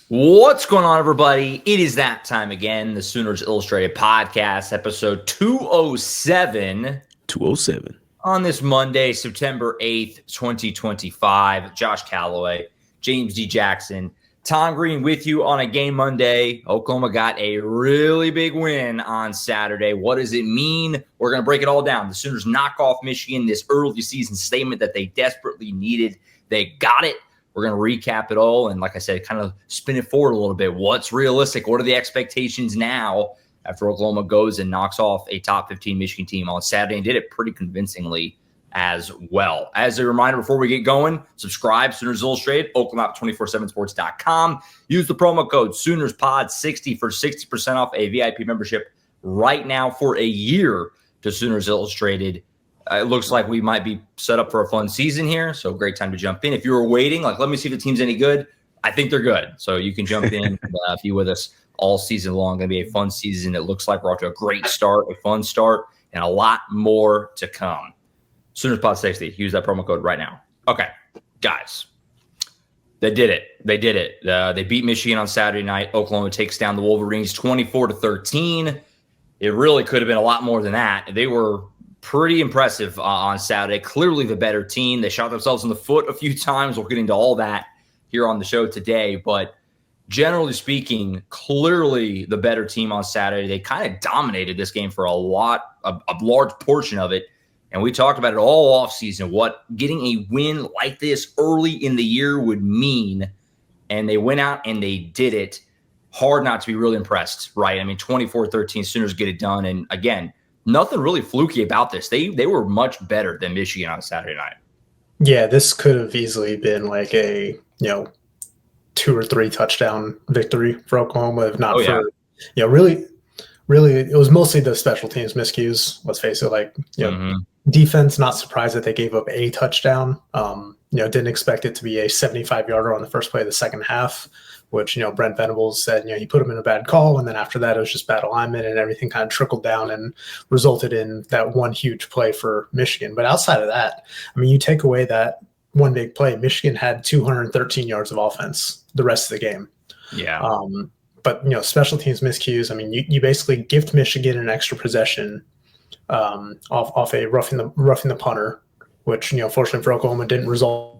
What's going on, everybody? It is that time again. The Sooners Illustrated Podcast, episode 207. 207. On this Monday, September 8th, 2025. Josh Callaway, James D. Jackson, Tom Green with you on a game Monday. Oklahoma got a really big win on Saturday. What does it mean? We're going to break it all down. The Sooners knock off Michigan, this early season statement that they desperately needed. They got it. We're going to recap it all and, like I said, kind of spin it forward a little bit. What's realistic? What are the expectations now after Oklahoma goes and knocks off a top 15 Michigan team on Saturday and did it pretty convincingly as well? As a reminder, before we get going, subscribe, Sooners Illustrated, Oklahoma247sports.com. Use the promo code SoonersPod60 for 60% off a VIP membership right now for a year to Sooners Illustrated. It looks like we might be set up for a fun season here, so great time to jump in. If you were waiting, let me see if the team's any good, I think they're good. So you can jump in and be with us all season long. Going to be a fun season. It looks like we're off to a great start, a fun start, and a lot more to come. SoonersPod60. Use that promo code right now. Okay, guys. They did it. They beat Michigan on Saturday night. Oklahoma takes down the Wolverines 24-13. It really could have been a lot more than that. They were pretty impressive on Saturday. Clearly the better team. They shot themselves in the foot a few times. We'll get into all that here on the show today. But generally speaking, clearly the better team on Saturday. They kind of dominated this game for a large portion of it. And we talked about it all offseason, what getting a win like this early in the year would mean. And they went out and they did it. Hard not to be really impressed, right? I mean, 24-13, Sooners get it done. And again, nothing really fluky about this. They were much better than Michigan on Saturday night. Yeah, this could have easily been like a 2 or 3 touchdown victory for Oklahoma, if not really, it was mostly the special teams miscues. Let's face it, defense, not surprised that they gave up a touchdown. Didn't expect it to be a 75-yarder on the first play of the second half, which, Brent Venables said, he put him in a bad call. And then after that, it was just bad alignment and everything kind of trickled down and resulted in that one huge play for Michigan. But outside of that, I mean, you take away that one big play, Michigan had 213 yards of offense the rest of the game. Yeah. But, special teams miscues, I mean, you basically gift Michigan an extra possession off a roughing the punter, which, fortunately for Oklahoma didn't result.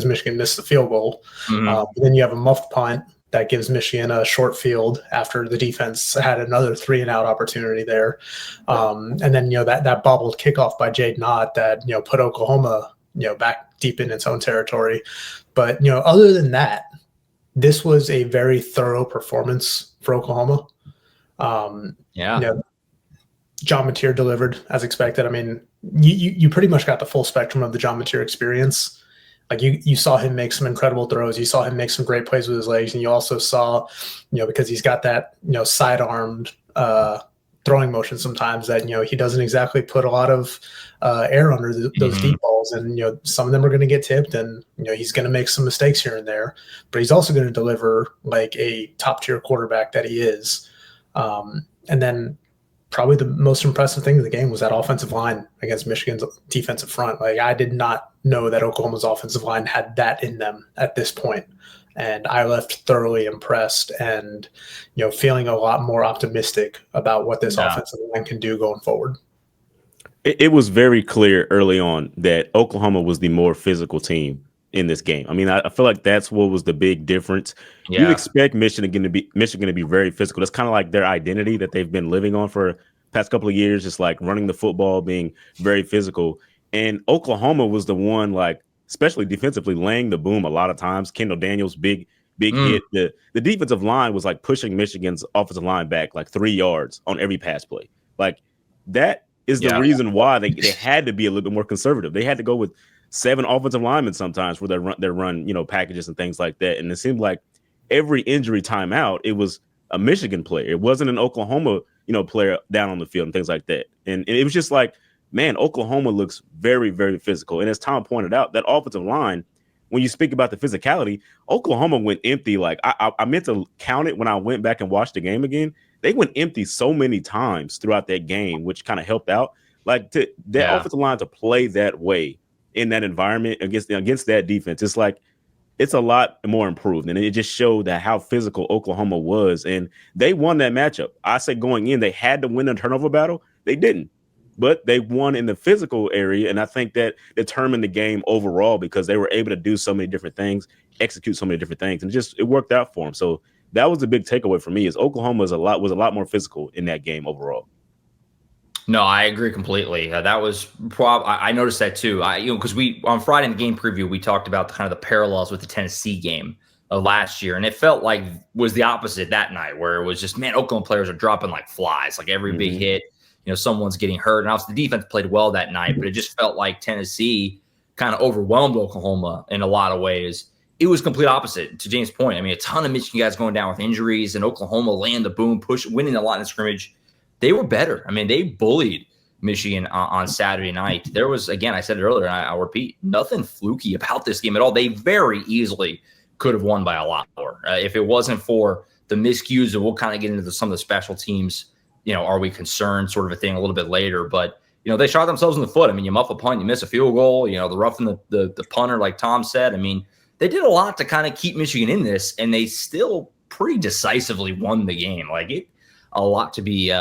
Michigan missed the field goal. But then you have a muffed punt that gives Michigan a short field after the defense had another 3-and-out opportunity there. And then, that bobbled kickoff by Jade Knott that, put Oklahoma, back deep in its own territory. But, other than that, this was a very thorough performance for Oklahoma. John Mateer delivered as expected. I mean, you pretty much got the full spectrum of the John Mateer experience. Like you saw him make some incredible throws. You saw him make some great plays with his legs. And you also saw, because he's got that, side-armed throwing motion sometimes that, he doesn't exactly put a lot of air under those deep balls. And, some of them are going to get tipped and, he's going to make some mistakes here and there. But he's also going to deliver like a top-tier quarterback that he is. And then probably the most impressive thing of the game was that offensive line against Michigan's defensive front. Like, I did not know that Oklahoma's offensive line had that in them at this point. And I left thoroughly impressed and, feeling a lot more optimistic about what this offensive line can do going forward. It was very clear early on that Oklahoma was the more physical team in this game. I mean, I feel like that's what was the big difference. Yeah. You'd expect Michigan to be very physical. That's kind of like their identity that they've been living on for the past couple of years, just like running the football, being very physical. And Oklahoma was the one, especially defensively, laying the boom a lot of times. Kendall Daniels, big hit. The defensive line was pushing Michigan's offensive line back 3 yards on every pass play. That is the reason why they had to be a little bit more conservative. They had to go with 7 offensive linemen sometimes for their run packages and things like that. And it seemed like every injury timeout, it was a Michigan player. It wasn't an Oklahoma, player down on the field and things like that. And it was just man, Oklahoma looks very, very physical. And as Tom pointed out, that offensive line, when you speak about the physicality, Oklahoma went empty. I meant to count it when I went back and watched the game again. They went empty so many times throughout that game, which kind of helped out. That offensive line to play that way in that environment against that defense, it's a lot more improved. And it just showed that how physical Oklahoma was. And they won that matchup. I said going in, they had to win a turnover battle. They didn't. But they won in the physical area. And I think that determined the game overall because they were able to do so many different things, execute so many different things. And it worked out for them. So that was the big takeaway for me is Oklahoma was a lot more physical in that game overall. No, I agree completely. That was I noticed that too. Because we on Friday in the game preview we talked about the parallels with the Tennessee game of last year, and it felt like was the opposite that night, where it was just Oklahoma players are dropping like flies, like every big hit, someone's getting hurt, and obviously the defense played well that night, but it just felt like Tennessee kind of overwhelmed Oklahoma in a lot of ways. It was complete opposite to James' point. I mean, a ton of Michigan guys going down with injuries, and Oklahoma laying the boom, winning a lot in the scrimmage. They were better. I mean, they bullied Michigan on Saturday night. There was, again, I said it earlier, and I'll repeat, nothing fluky about this game at all. They very easily could have won by a lot more. If it wasn't for the miscues, and we'll kind of get into some of the special teams, are we concerned sort of a thing a little bit later. But, they shot themselves in the foot. I mean, you muff a punt, you miss a field goal, the roughing the punter, like Tom said. I mean, they did a lot to kind of keep Michigan in this, and they still pretty decisively won the game. A lot to be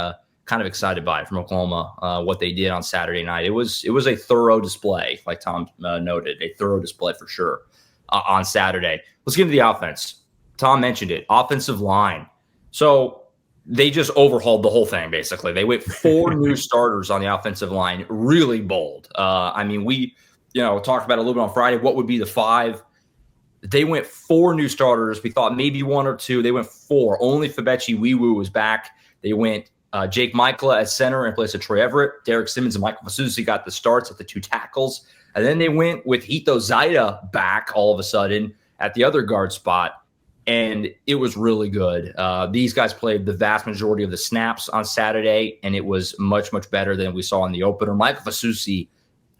kind of excited by from Oklahoma, what they did on Saturday night. It was a thorough display, like Tom noted, a thorough display for sure on Saturday. Let's get into the offense. Tom mentioned it, offensive line. So they just overhauled the whole thing, basically. They went 4 new starters on the offensive line, really bold. I mean, we talked about it a little bit on Friday, what would be the 5. They went 4 new starters. We thought maybe 1 or 2. They went 4. Only Fabechi Wiwu was back. They went Jake Michaela at center in place of Troy Everett. Derek Simmons and Michael Fasusi got the starts at the 2 tackles. And then they went with Hito Zaida back all of a sudden at the other guard spot. And it was really good. These guys played the vast majority of the snaps on Saturday, and it was much, much better than we saw in the opener. Michael Fasusi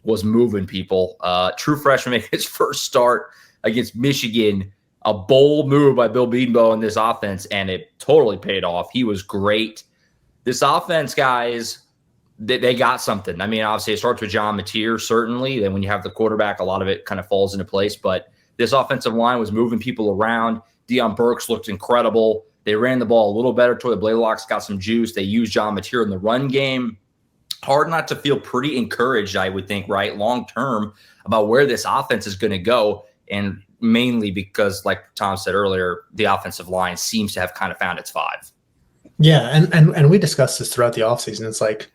was moving people. True freshman making his first start against Michigan. A bold move by Bill Bedenbaugh in this offense, and it totally paid off. He was great. This offense, guys, they got something. I mean, obviously, it starts with John Mateer, certainly. Then when you have the quarterback, a lot of it kind of falls into place. But this offensive line was moving people around. Deion Burks looked incredible. They ran the ball a little better. Toy Blaylocks got some juice. They used John Mateer in the run game. Hard not to feel pretty encouraged, I would think, right, long-term about where this offense is going to go. And mainly because, like Tom said earlier, the offensive line seems to have kind of found its 5. Yeah, and we discussed this throughout the offseason. It's like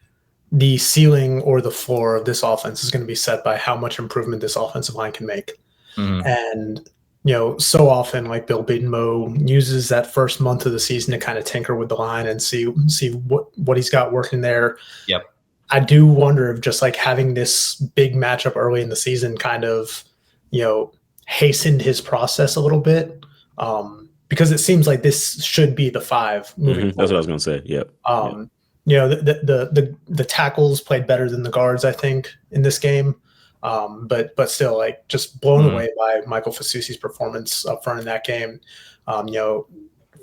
the ceiling or the floor of this offense is going to be set by how much improvement this offensive line can make. Mm-hmm. And, so often, like Bill Bedenbaugh uses that first month of the season to kind of tinker with the line and see what he's got working there. Yep. I do wonder if just like having this big matchup early in the season kind of, hastened his process a little bit. Because it seems like this should be the 5 moving forward. That's what I was going to say. Yep. The tackles played better than the guards, I think, in this game. But still, like, just blown away by Michael Fasusi's performance up front in that game.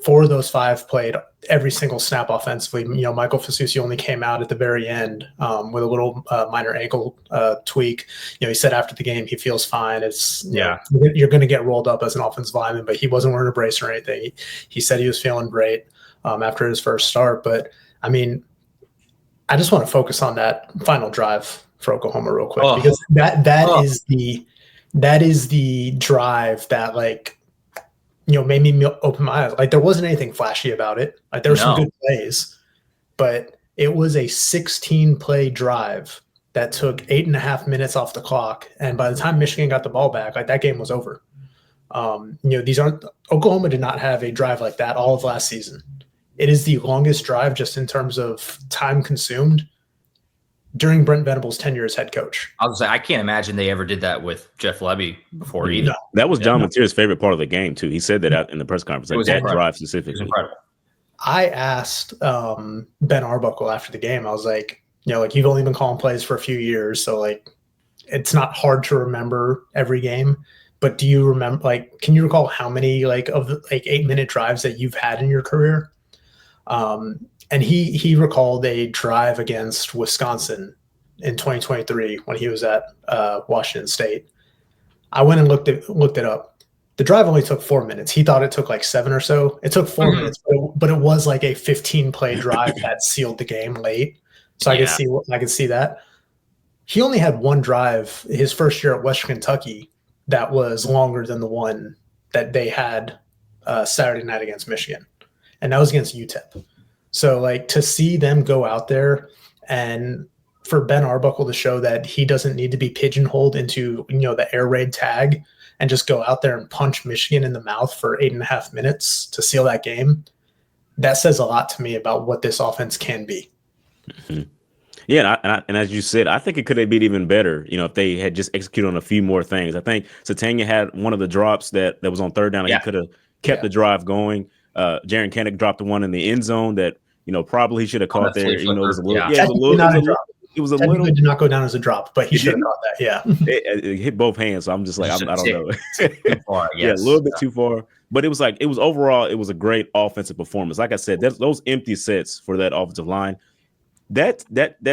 4 of those 5 played every single snap offensively. Michael Fasusi only came out at the very end with a little minor ankle tweak. He said after the game he feels fine. It's you're going to get rolled up as an offensive lineman, but he wasn't wearing a brace or anything. He said he was feeling great after his first start. But I mean, I just want to focus on that final drive for Oklahoma real quick because that is the drive that, like, made me open my eyes. Like, there wasn't anything flashy about it. Like, there were some good plays, but it was a 16-play drive that took 8.5 minutes off the clock. And by the time Michigan got the ball back, like, that game was over. Oklahoma did not have a drive like that all of last season. It is the longest drive just in terms of time consumed during Brent Venables' tenure as head coach. I was say, I can't imagine they ever did that with Jeff Lebby before either. No. That was John Mateer's favorite part of the game, too. He said that out in the press conference. Like, that drive specifically. It was incredible. I asked Ben Arbuckle after the game, I was like, you've only been calling plays for a few years, so, like, it's not hard to remember every game. But do you remember, like, can you recall how many, like, of the, like, 8-minute drives that you've had in your career? And he recalled a drive against Wisconsin in 2023 when he was at Washington State. I went and looked it up. the drive only took 4 minutes. He thought it took like 7 or so. It took 4 minutes, but it was like a 15-play drive that sealed the game late. So I could see that. He only had one drive his first year at Western Kentucky that was longer than the one that they had Saturday night against Michigan, and that was against UTEP. So like to see them go out there and for Ben Arbuckle to show that he doesn't need to be pigeonholed into the air raid tag and just go out there and punch Michigan in the mouth for 8.5 minutes to seal that game, that says a lot to me about what this offense can be. Mm-hmm. Yeah, and as you said, I think it could have been even better, if they had just executed on a few more things. I think Satania had one of the drops that was on third down. He could have kept the drive going. Jaren Kanak dropped the one in the end zone that, probably he should have caught there. It was a little, it was a little. Did not go down as a drop, but he should have caught that. Yeah, it hit both hands. So I'm just like, I don't know. Too far, yes. Yeah, a little bit too far. But it was overall, it was a great offensive performance. Like I said, those empty sets for that offensive line. That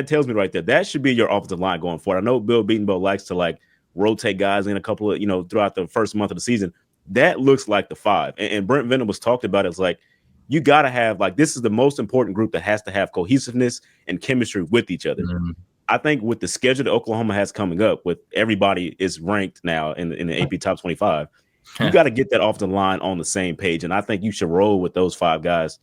tells me right there that should be your offensive line going forward. I know Bill Beatonbow likes to rotate guys in a couple of throughout the first month of the season. That looks like the 5. And Brent Venables talked about it. It's like you got to have this is the most important group that has to have cohesiveness and chemistry with each other. Mm-hmm. I think with the schedule that Oklahoma has coming up, with everybody is ranked now in the AP Top 25, you got to get that offensive line on the same page. And I think you should roll with those 5 guys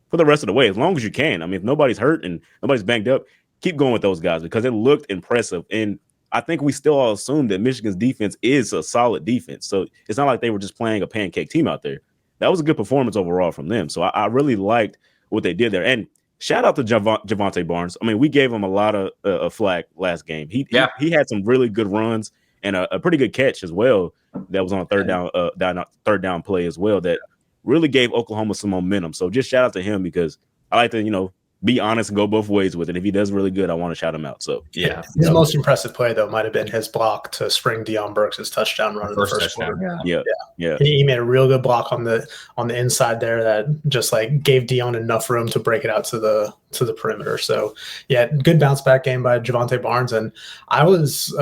for the rest of the way, as long as you can. I mean, if nobody's hurt and nobody's banged up, keep going with those guys because it looked impressive. And I think we still all assume that Michigan's defense is a solid defense. So it's not like they were just playing a pancake team out there. That was a good performance overall from them. So I really liked what they did there. And shout out to Javonte Barnes. I mean, we gave him a lot of flack last game. He had some really good runs and a pretty good catch as well. That was on a third down play as well that really gave Oklahoma some momentum. So just shout out to him because I like to, be honest and go both ways with it. If he does really good, I want to shout him out. So yeah, his most impressive play though might have been his block to spring Deion Burks' touchdown run in the first quarter. Yeah. He made a real good block on the inside there that just gave Deion enough room to break it out to the perimeter. So yeah, good bounce back game by Javonte Barnes, and it was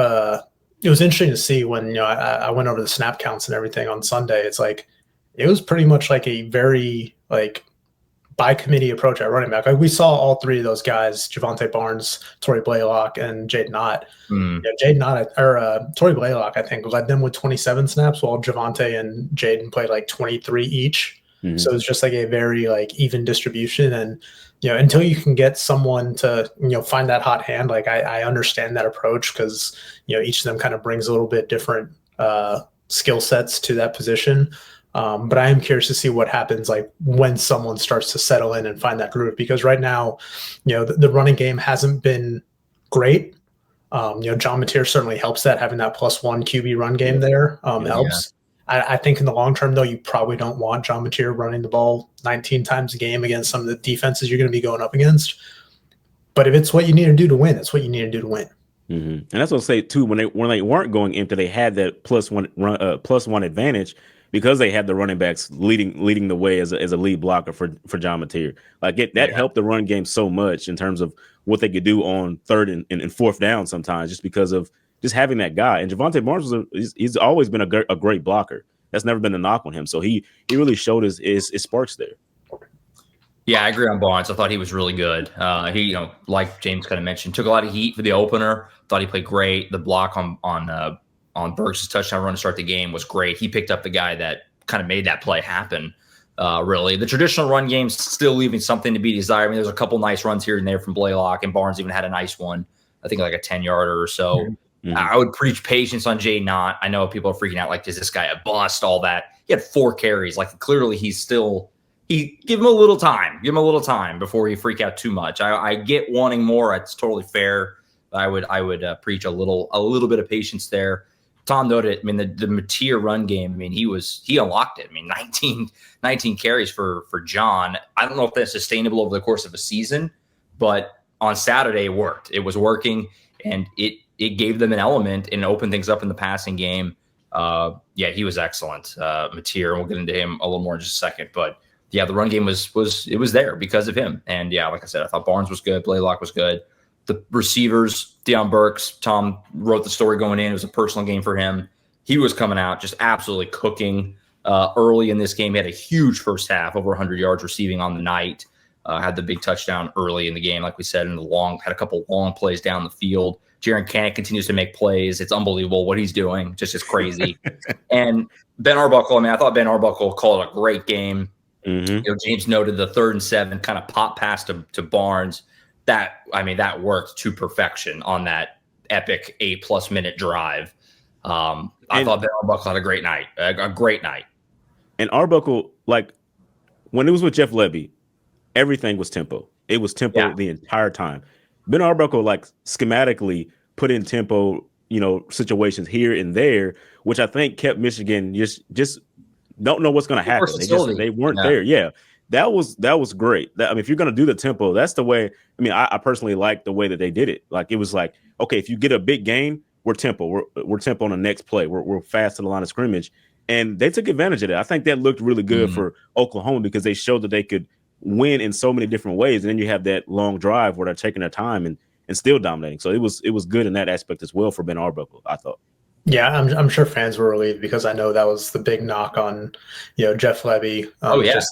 interesting to see when I went over the snap counts and everything on Sunday. It's it was pretty much a very by committee approach at running back. We saw all 3 of those guys, Javonte Barnes, Torrey Blaylock, and Jaden Ott. Torrey Blaylock, I think, led them with 27 snaps, while Javonte and Jaden played 23 each. Mm-hmm. So it's just a very even distribution. And until you can get someone to find that hot hand, I understand that approach because each of them kind of brings a little bit different skill sets to that position. But I am curious to see what happens when someone starts to settle in and find that groove, because right now, the running game hasn't been great. John Mateer certainly helps that, having that +1 QB run game there helps. I think in the long term, though, you probably don't want John Mateer running the ball 19 times a game against some of the defenses you're going to be going up against. But if it's what you need to do to win, it's what you need to do to win. Mm-hmm. And that's what I'll say too. When they weren't going empty, they had that +1 advantage because they had the running backs leading the way as a lead blocker for John Mateer. That helped the run game so much in terms of what they could do on third and fourth down sometimes, just because of just having that guy. And Javonte Barnes he's always been a great blocker. That's never been a knock on him. So he really showed his sparks there. Yeah, I agree on Barnes. I thought he was really good. He, like James kind of mentioned, took a lot of heat for the opener. Thought he played great. The block on Burks' touchdown run to start the game was great. He picked up the guy that kind of made that play happen. Really, the traditional run game's still leaving something to be desired. I mean, there's a couple nice runs here and there from Blaylock, and Barnes even had a nice one. I think a 10-yarder or so. Mm-hmm. I would preach patience on Jaden Ott. I know people are freaking out. Is this guy a bust? All that. He had 4 carries. Clearly, give him a little time. Give him a little time before you freak out too much. I get wanting more. It's totally fair. I would preach a little bit of patience there. Tom noted, I mean, the Mateer run game, I mean, he unlocked it. I mean, 19 carries for John. I don't know if that's sustainable over the course of a season, but on Saturday it worked. It was working, and it gave them an element and opened things up in the passing game. He was excellent. Mateer, and we'll get into him a little more in just a second. But yeah, the run game was there because of him. And yeah, like I said, I thought Barnes was good, Blaylock was good. The receivers, Deion Burks, Tom wrote the story going in. It was a personal game for him. He was coming out just absolutely cooking. early in this game. He had a huge first half, over 100 yards receiving on the night. Had the big touchdown early in the game, like we said, and had a couple long plays down the field. Jaren Kanak continues to make plays. It's unbelievable what he's doing, just crazy. And Ben Arbuckle, I thought Ben Arbuckle called a great game. James noted the 3rd and 7 kind of pop pass to Barnes. That worked to perfection on that epic 8+ minute drive. I thought Ben Arbuckle had a great night. And Arbuckle, like when it was with Jeff Lebby, everything was tempo. It was tempo the entire time. Ben Arbuckle, like schematically put in tempo, situations here and there, which I think kept Michigan just don't know what's going to happen. They weren't there. Yeah, that was great. If you're going to do the tempo, that's the way. I personally like the way that they did it. Like it was like, okay, if you get a big game, we're tempo. We're tempo on the next play. We're fast to the line of scrimmage, and they took advantage of it. I think that looked really good for Oklahoma because they showed that they could win in so many different ways. And then you have that long drive where they're taking their time and still dominating. So it was good in that aspect as well for Ben Arbuckle, I thought. Yeah, I'm sure fans were relieved because I know that was the big knock on, Jeff Lebby. Just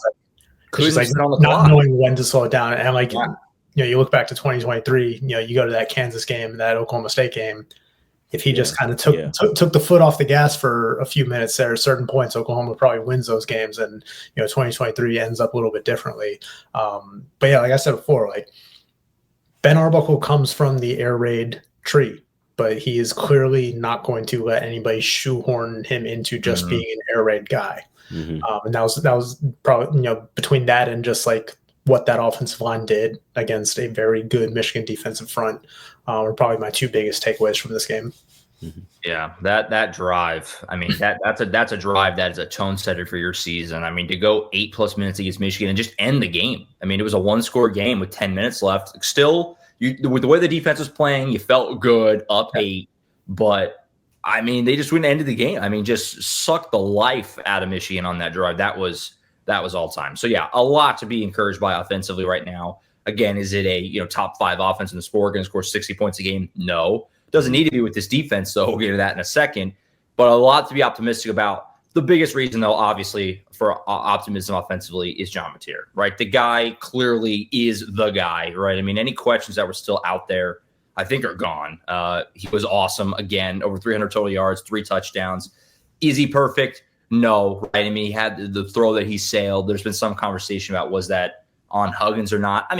not knowing when to slow it down. And you look back to 2023, you go to that Kansas game, that Oklahoma State game. If he just kind of took the foot off the gas for a few minutes there, at certain points, Oklahoma probably wins those games, and 2023 ends up a little bit differently. But yeah, like I said before, like Ben Arbuckle comes from the air raid tree, but he is clearly not going to let anybody shoehorn him into just being an air raid guy. And that was probably between that and just like what that offensive line did against a very good Michigan defensive front were probably my 2 biggest takeaways from this game. Yeah, that drive. That's a drive that is a tone setter for your season. To go 8+ minutes against Michigan and just end the game. It was a 1-score game with 10 minutes left. Still, with the way the defense was playing, you felt good up 8, but they just wouldn't end the game. Just sucked the life out of Michigan on that drive. That was all time. So yeah, a lot to be encouraged by offensively right now. Again, is it a top 5 offense in the sport going to score 60 points a game? No, doesn't need to be with this defense. So we'll get to that in a second. But a lot to be optimistic about. The biggest reason, though, obviously for optimism offensively is John Mateer, right? The guy clearly is the guy, right? Any questions that were still out there, I think are gone. He was awesome again, over 300 total yards, 3 touchdowns. Is he perfect? No, right? He had the throw that he sailed. There's been some conversation about was that on Huggins or not. I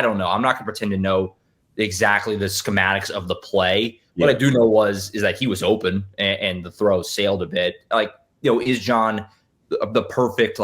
don't know. I'm not going to pretend to know exactly the schematics of the play. What I do know is that he was open and the throw sailed a bit. Is John the perfect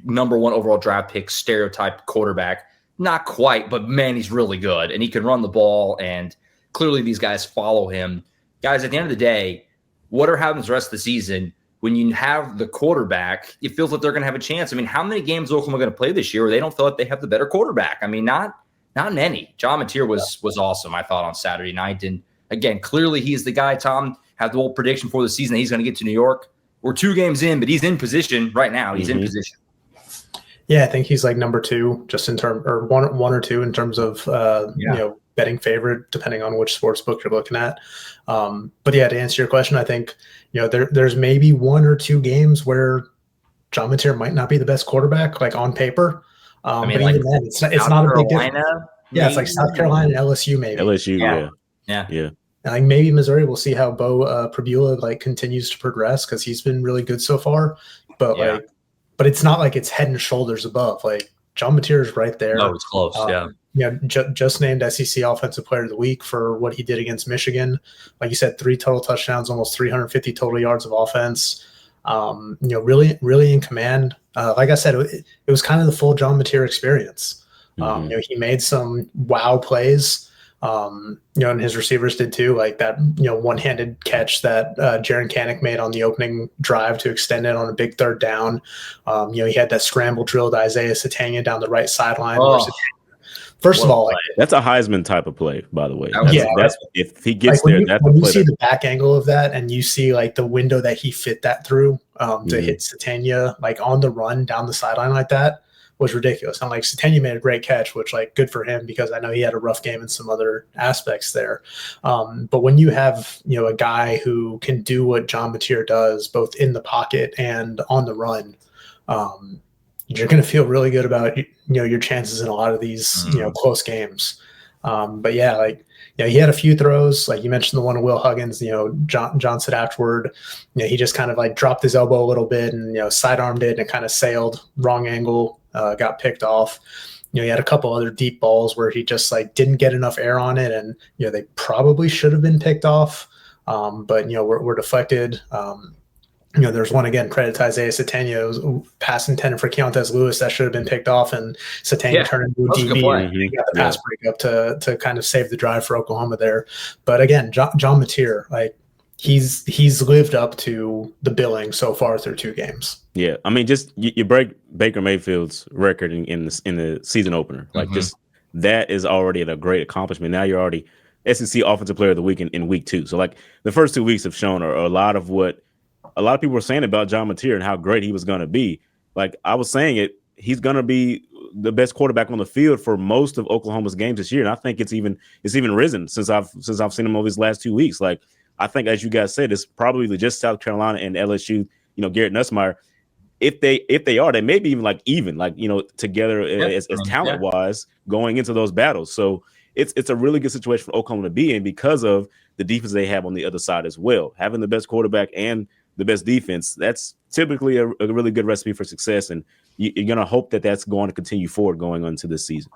number 1 overall draft pick stereotype quarterback? Not quite, but man, he's really good and he can run the ball. And clearly these guys follow him. Guys, at the end of the day, what happens the rest of the season? When you have the quarterback, it feels like they're going to have a chance. How many games Oklahoma going to play this year where they don't feel like they have the better quarterback? Not many. John Mateer was awesome, I thought, on Saturday night. And again, clearly he's the guy. Tom had the whole prediction for the season that he's going to get to New York. We're 2 games in, but he's in position right now. He's in position. Yeah, I think he's number 2, just in terms, or one or 2 in terms of betting favorite, depending on which sports book you're looking at. But yeah, to answer your question, I think there's maybe 1 or 2 games where John Mateer might not be the best quarterback, on paper. But even then, it's not a big difference. Yeah, it's like South Carolina and LSU maybe. LSU, yeah. And maybe Missouri. We'll see how Bo Pribula continues to progress because he's been really good so far. But but it's not like it's head and shoulders above. John Mateer is right there. No, it's close. Just named SEC Offensive Player of the Week for what he did against Michigan. Like you said, 3 total touchdowns, almost 350 total yards of offense. Really in command. Like I said, it was kind of the full John Mateer experience. He made some wow plays. And his receivers did too, like that, one-handed catch that Jaren Kanak made on the opening drive to extend it on a big 3rd down. He had that scramble drill to Isaiah Satania down the right sideline. First of all, that's a Heisman type of play, by the way. That's if he gets there. When you see the back angle of that, and you see the window that he fit that through to hit Satania on the run down the sideline like that, was ridiculous. And like Sategna made a great catch, which like good for him because I know he had a rough game in some other aspects there. But when you have, a guy who can do what John Mateer does, both in the pocket and on the run, you're going to feel really good about, your chances in a lot of these, close games. But yeah, like, he had a few throws, like you mentioned the one to Will Huggins, John said afterward, he just kind of like dropped his elbow a little bit and, sidearmed it and it kind of sailed wrong angle, got picked off. He had a couple other deep balls where he just like didn't get enough air on it. And, they probably should have been picked off. But, we're deflected. There's one again, credit to Isaiah Sategna. It was pass intended for Keontae Lewis that should have been picked off, and Sategna turned into a DB and he got the pass breakup to kind of save the drive for Oklahoma there. But again, John Mateer, like he's lived up to the billing so far through 2 games. Yeah, I mean, just you break Baker Mayfield's record in the season opener. Like just that is already a great accomplishment. Now you're already SEC Offensive Player of the Week in week 2. So like the first 2 weeks have shown are a lot of what a lot of people were saying about John Mateer and how great he was going to be. Like I was saying he's going to be the best quarterback on the field for most of Oklahoma's games this year. And I think it's even risen since I've seen him over these last 2 weeks. Like I think, as you guys said, it's probably just South Carolina and LSU, Garrett Nussmeier. If they are, they may be even together as talent wise going into those battles. So it's a really good situation for Oklahoma to be in because of the defense they have on the other side as well. Having the best quarterback and the best defense, that's typically a really good recipe for success. And you're going to hope that that's going to continue forward going on to this season.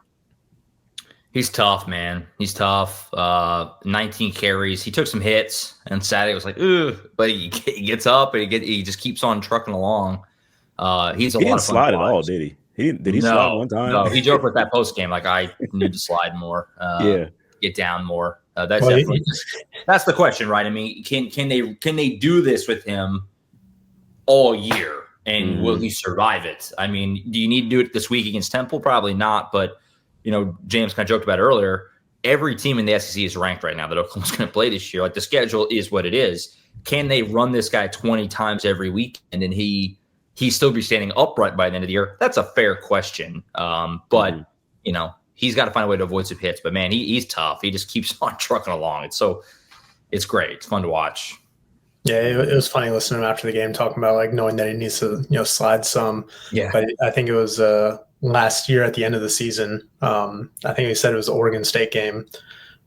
He's tough, man. He's tough. 19 carries. He took some hits, and Saturday was like, ooh, but he gets up and he just keeps on trucking along. He didn't slide at all, did he? Did he slide one time? No, he joked with that post game. Like, I need to slide more. Get down more. That's the question, right? I mean, can they do this with him all year, and will he survive it? I mean, do you need to do it this week against Temple? Probably not. But James kind of joked about it earlier. Every team in the SEC is ranked right now that Oklahoma's going to play this year. Like the schedule is what it is. Can they run this guy 20 times every week, and then he still be standing upright by the end of the year? That's a fair question. But he's got to find a way to avoid some hits. But man, he's tough. He just keeps on trucking along. It's great. It's fun to watch. Yeah, it was funny listening to him after the game talking about like knowing that he needs to slide some. Yeah, but I think it was last year at the end of the season. I think he said it was the Oregon State game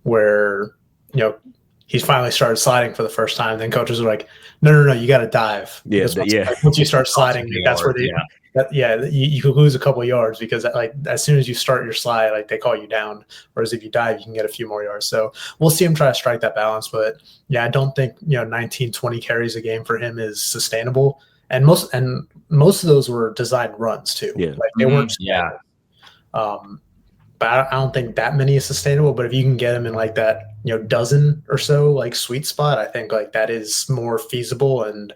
where he finally started sliding for the first time. Then coaches were like, no, you got to dive. Yeah, once you start sliding, that's where you could lose a couple of yards because like as soon as you start your slide, like they call you down. Whereas if you dive, you can get a few more yards. So we'll see him try to strike that balance. But yeah, I don't think 19, 20 carries a game for him is sustainable. And most of those were designed runs too. Yeah, like they weren't. Yeah. But I don't think that many is sustainable. But if you can get him in like that, dozen or so like sweet spot, I think like that is more feasible and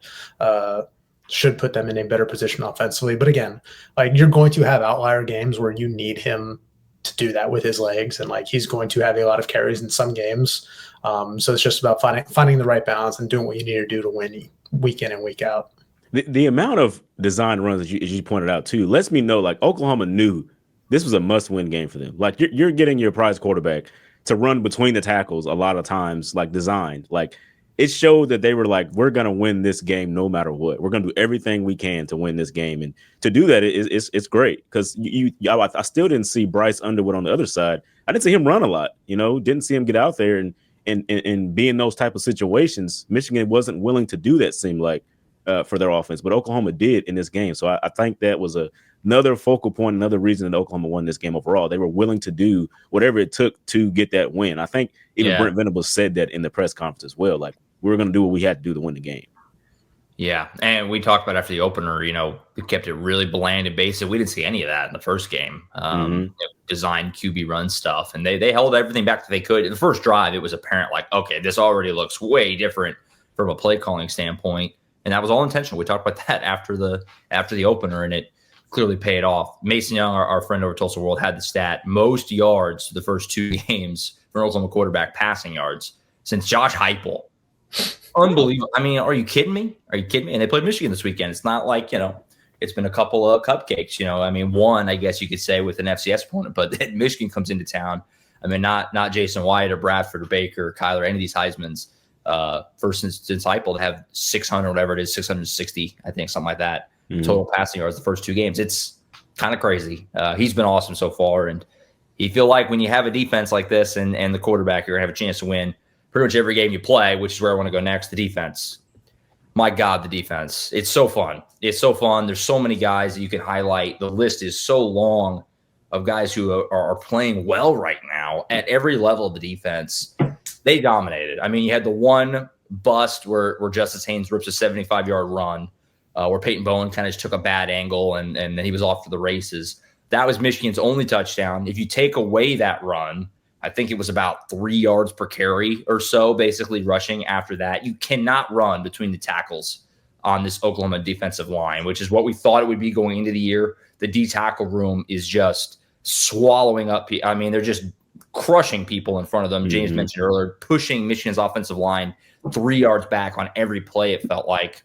should put them in a better position offensively. But again, like you're going to have outlier games where you need him to do that with his legs, and like he's going to have a lot of carries in some games. So it's just about finding the right balance and doing what you need to do to win week in and week out. The amount of design runs as you pointed out too lets me know like Oklahoma knew this was a must-win game for them. Like you're getting your prize quarterback to run between the tackles a lot of times, like designed. Like it showed that they were like, we're gonna win this game no matter what. We're gonna do everything we can to win this game, and to do that it's great because I still didn't see Bryce Underwood on the other side. I didn't see him run a lot. Didn't see him get out there and be in those type of situations. Michigan wasn't willing to do that. Seemed like for their offense, but Oklahoma did in this game. So I think that was another focal point, another reason that Oklahoma won this game overall. They were willing to do whatever it took to get that win. I think even Brent Venables said that in the press conference as well. Like, we were going to do what we had to do to win the game. Yeah, and we talked about after the opener, we kept it really bland and basic. We didn't see any of that in the first game. Designed QB run stuff, and they held everything back that they could. In the first drive, it was apparent like, okay, this already looks way different from a play calling standpoint, and that was all intentional. We talked about that after the opener, and it clearly paid off. Mason Young, our friend over Tulsa World, had the stat most yards the first 2 games for an Oklahoma quarterback passing yards since Josh Heupel. Unbelievable. I mean, are you kidding me? And they played Michigan this weekend. It's not like, it's been a couple of cupcakes. You know, I mean, one, I guess you could say, with an FCS opponent, but then Michigan comes into town. I mean, not Jason White or Bradford or Baker or Kyler, any of these Heismans. First since Heupel to have 600, whatever it is, 660, I think, something like that, total passing yards the first 2 games. It's kind of crazy. He's been awesome so far, and you feel like when you have a defense like this and the quarterback, you're going to have a chance to win pretty much every game you play, which is where I want to go next, the defense. My God, the defense. It's so fun. It's so fun. There's so many guys that you can highlight. The list is so long of guys who are playing well right now at every level of the defense. They dominated. I mean, you had the one bust where Justice Haynes rips a 75-yard run, where Peyton Bowen kind of just took a bad angle and then he was off to the races. That was Michigan's only touchdown. If you take away that run, I think it was about 3 yards per carry or so, basically rushing after that. You cannot run between the tackles on this Oklahoma defensive line, which is what we thought it would be going into the year. The D-tackle room is just swallowing up. I mean, they're just crushing people in front of them. James mentioned earlier, pushing Michigan's offensive line 3 yards back on every play, it felt like.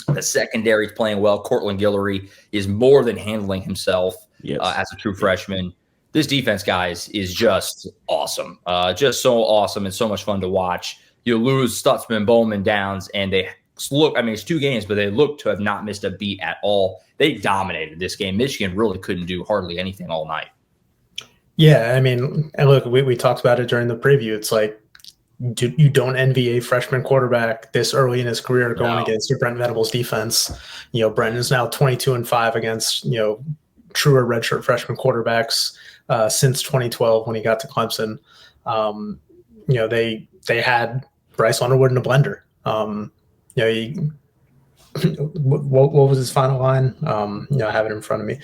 The secondary is playing well. Cortland Guillory is more than handling himself as a true freshman. This defense, guys, is just awesome. Just so awesome and so much fun to watch. You lose Stutzman, Bowman, Downs, and they look, I mean, it's 2 games, but they look to have not missed a beat at all. They dominated this game. Michigan really couldn't do hardly anything all night. Yeah, I mean, and look, we talked about it during the preview. It's like you don't envy a freshman quarterback this early in his career going against your Brent Venables defense. You know, Brent is now 22-5 against, you know, truer redshirt freshman quarterbacks since 2012 when he got to Clemson. You know, they had Bryce Underwood in a blender. You know, what was his final line? You know, I have it in front of me.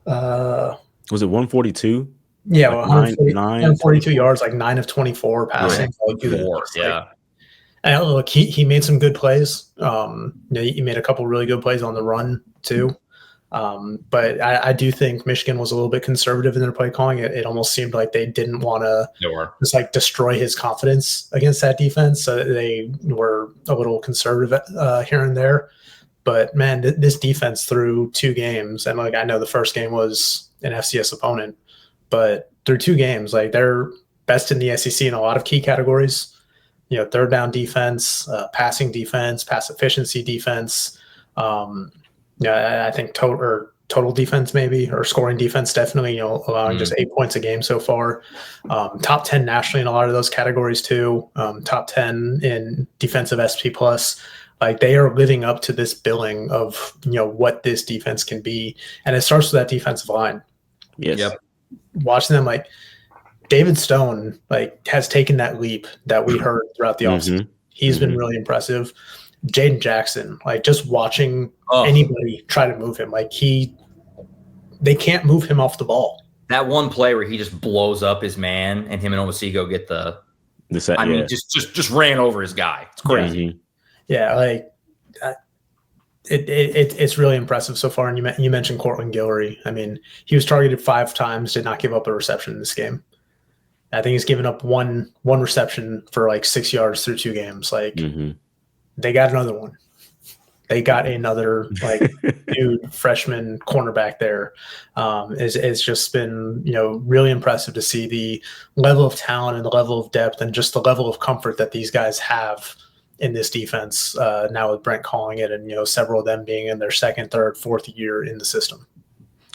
Was it 142? Yeah, like 142 yards, like 9 of 24 passing. Yeah. And look, he made some good plays. You know, he made a couple really good plays on the run too. But I do think Michigan was a little bit conservative in their play calling. It almost seemed like they didn't want to just like destroy his confidence against that defense. So they were a little conservative here and there. But man, this defense through 2 games, and like I know the first game was an FCS opponent, but through 2 games, like they're best in the SEC in a lot of key categories. You know, third down defense, passing defense, pass efficiency defense. Yeah, I think total defense maybe, or scoring defense definitely, you know, allowing just 8 points a game so far. Top 10 nationally in a lot of those categories too. Top 10 in defensive SP+. Like they are living up to this billing of, you know, what this defense can be. And it starts with that defensive line. Yes. Yep. Watching them, like David Stone, like has taken that leap that we heard throughout the offseason. He's been really impressive. Jaden Jackson, like just watching anybody try to move him, like they can't move him off the ball. That one play where he just blows up his man and him and Omasigo get I mean, just ran over his guy. It's crazy. Yeah, like it's really impressive so far. And you mentioned Cortland Guillory. I mean, he was targeted 5 times, did not give up a reception in this game. I think he's given up one reception for like 6 yards through 2 games. Like they got another one. They got another like dude freshman cornerback there. It's just been, you know, really impressive to see the level of talent and the level of depth and just the level of comfort that these guys have in this defense now with Brent calling it, and, you know, several of them being in their 2nd, 3rd, 4th year in the system.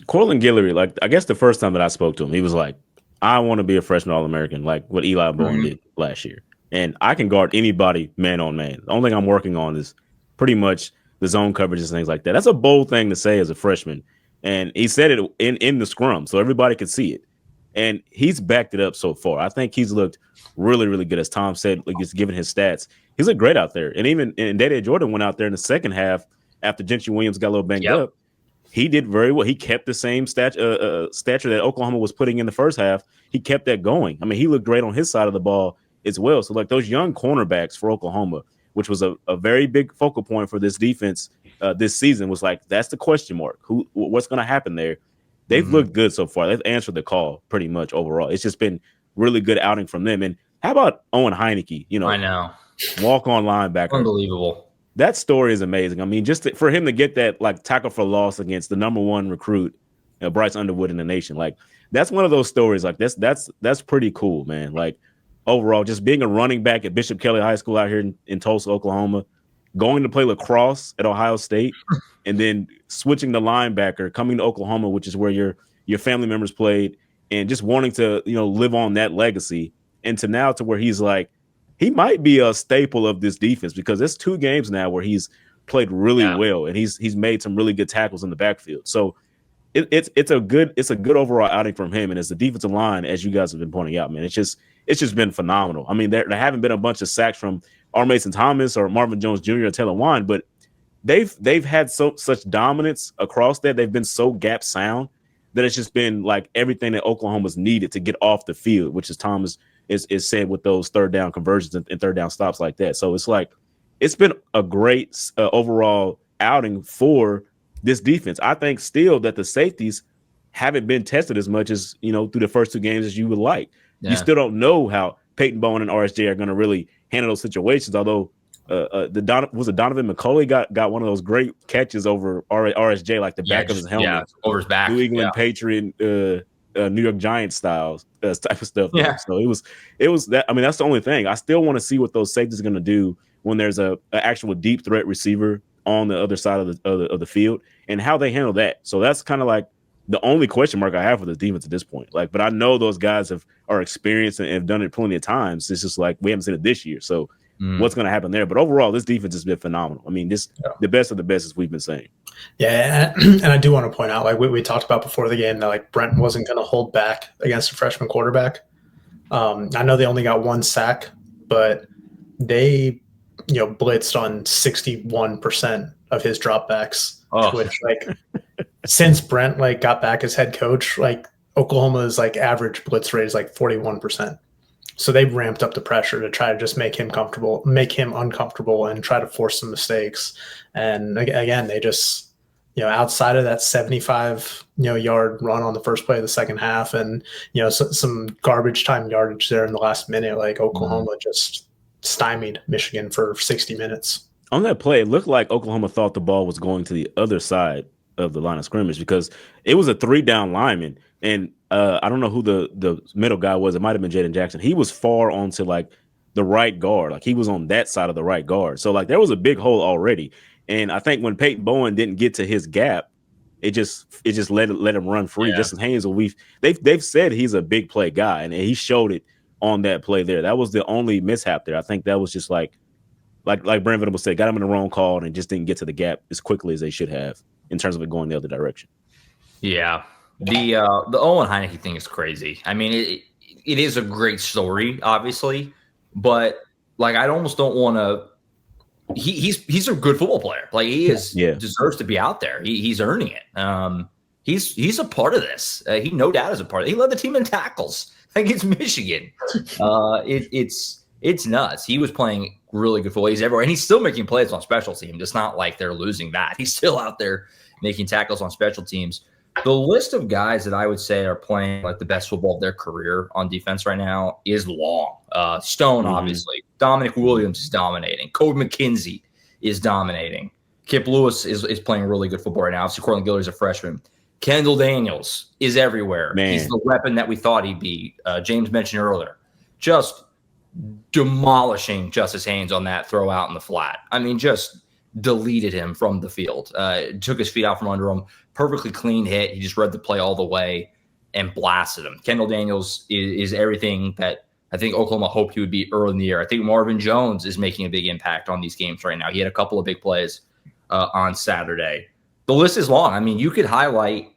Cortland Guillory, like I guess the first time that I spoke to him, he was like, I want to be a freshman All-American, like what Eli Bowen did last year. And I can guard anybody man on man. The only thing I'm working on is pretty much the zone coverage and things like that. That's a bold thing to say as a freshman. And he said it in the scrum, so everybody could see it. And he's backed it up so far. I think he's looked really, really good. As Tom said, like just given his stats, he's looked great out there. And even Dede Jordan went out there in the second half after Gentry Williams got a little banged up. He did very well. He kept the same stature that Oklahoma was putting in the first half. He kept that going. I mean, he looked great on his side of the ball as well. So, like, those young cornerbacks for Oklahoma, which was a very big focal point for this defense this season, was like, that's the question mark. What's going to happen there? They've looked good so far. They've answered the call pretty much overall. It's just been really good outing from them. And how about Owen Heineke? You know, I know. Walk-on linebacker. Unbelievable. that story is amazing. I mean, for him to get that like tackle for loss against the #1 recruit, Bryce Underwood in the nation, like that's one of those stories. Like that's pretty cool, man. Like overall, just being a running back at Bishop Kelly High School out here in Tulsa, Oklahoma, going to play lacrosse at Ohio State, and then switching to linebacker, coming to Oklahoma, which is where your family members played, and just wanting to live on that legacy, and to now to where he's like, he might be a staple of this defense because it's 2 games now where he's played really well and he's made some really good tackles in the backfield. So it's a good overall outing from him. And as the defensive line, as you guys have been pointing out, man, it's just been phenomenal. I mean, there haven't been a bunch of sacks from R. Mason Thomas or Marvin Jones Jr. or Taylor Wine, but they've had such dominance across that. They've been so gap sound that it's just been like everything that Oklahoma's needed to get off the field, which is Thomas is said with those third down conversions and third down stops like that. So it's like it's been a great overall outing for this defense. I think still that the safeties haven't been tested as much as through the first 2 games as you would like. Yeah. You still don't know how Peyton Bowen and RSJ are going to really handle those situations. Although Donovan McCulley got one of those great catches over RSJ, like the back of his helmet, over his back, New England Patriot, New York Giants style type of stuff. Yeah. So it was that. I mean, that's the only thing. I still want to see what those safeties are going to do when there's a actual deep threat receiver on the other side of the field and how they handle that. So that's kind of like the only question mark I have for the defense at this point. Like, but I know those guys are experienced and have done it plenty of times. It's just like we haven't seen it this year. So what's going to happen there? But overall, this defense has been phenomenal. I mean, the best of the best, as we've been saying. Yeah, and I do want to point out, like we talked about before the game, that like Brent wasn't going to hold back against a freshman quarterback. I know they only got 1 sack, but they blitzed on 61% of his dropbacks, which like since Brent like got back as head coach, like Oklahoma's like average blitz rate is like 41%. So they ramped up the pressure to try to just make him uncomfortable and try to force some mistakes. And again, they just, outside of that 75, yard run on the first play of the second half and, some garbage time yardage there in the last minute, like Oklahoma just stymied Michigan for 60 minutes. On that play, it looked like Oklahoma thought the ball was going to the other side of the line of scrimmage because it was a 3-down lineman. And I don't know who the middle guy was. It might have been Jaden Jackson. He was far onto like the right guard. Like he was on that side of the right guard. So like there was a big hole already. And I think when Peyton Bowen didn't get to his gap, it just let him run free. Yeah. Justin Haynes, they've said he's a big play guy, and he showed it on that play there. That was the only mishap there. I think that was just like Brent Venables said, got him in the wrong call and just didn't get to the gap as quickly as they should have in terms of it going the other direction. Yeah. The Owen Heineke thing is crazy. I mean, it is a great story, obviously, but like I almost don't want to. He's a good football player. Like he deserves to be out there. He's earning it. He's a part of this. He no doubt is a part of it. He led the team in tackles against Michigan. It's nuts. He was playing really good football. He's everywhere, and he's still making plays on special teams. It's not like they're losing that. He's still out there making tackles on special teams. The list of guys that I would say are playing like the best football of their career on defense right now is long. Stone, obviously. Dominic Williams is dominating. Kobe McKenzie is dominating. Kip Lewis is playing really good football right now. Obviously, Cortland Guillory's a freshman. Kendall Daniels is everywhere. Man. He's the weapon that we thought he'd be. James mentioned earlier. Just demolishing Justice Haynes on that throw out in the flat. I mean, just deleted him from the field. Took his feet out from under him. Perfectly clean hit. He just read the play all the way and blasted him. Kendall Daniels is everything that I think Oklahoma hoped he would be early in the year. I think Marvin Jones is making a big impact on these games right now. He had a couple of big plays on Saturday. The list is long. I mean, you could highlight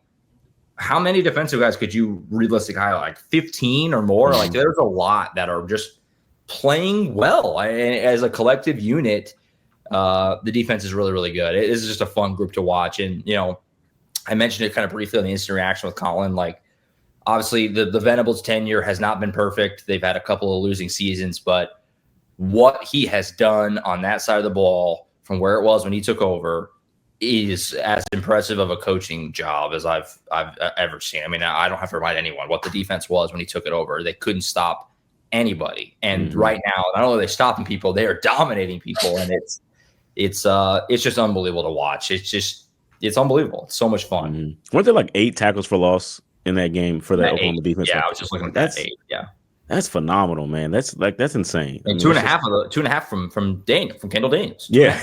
how many defensive guys could you realistically highlight? 15 or more? Like there's a lot that are just playing well. As a collective unit, the defense is really, really good. It is just a fun group to watch. And, I mentioned it kind of briefly on the instant reaction with Colin. Like, obviously, the Venables tenure has not been perfect. They've had a couple of losing seasons, but what he has done on that side of the ball from where it was when he took over is as impressive of a coaching job as I've ever seen. I mean, I don't have to remind anyone what the defense was when he took it over. They couldn't stop anybody. And right now, not only are they stopping people, they are dominating people. And it's just unbelievable to watch. It's unbelievable. It's so much fun. Mm-hmm. Weren't there like 8 tackles for loss in that game for that Oklahoma defense? Yeah, like, I was just looking at that 8. Yeah. That's phenomenal, man. That's insane. And 2.5 from Kendall Daniels. Yeah.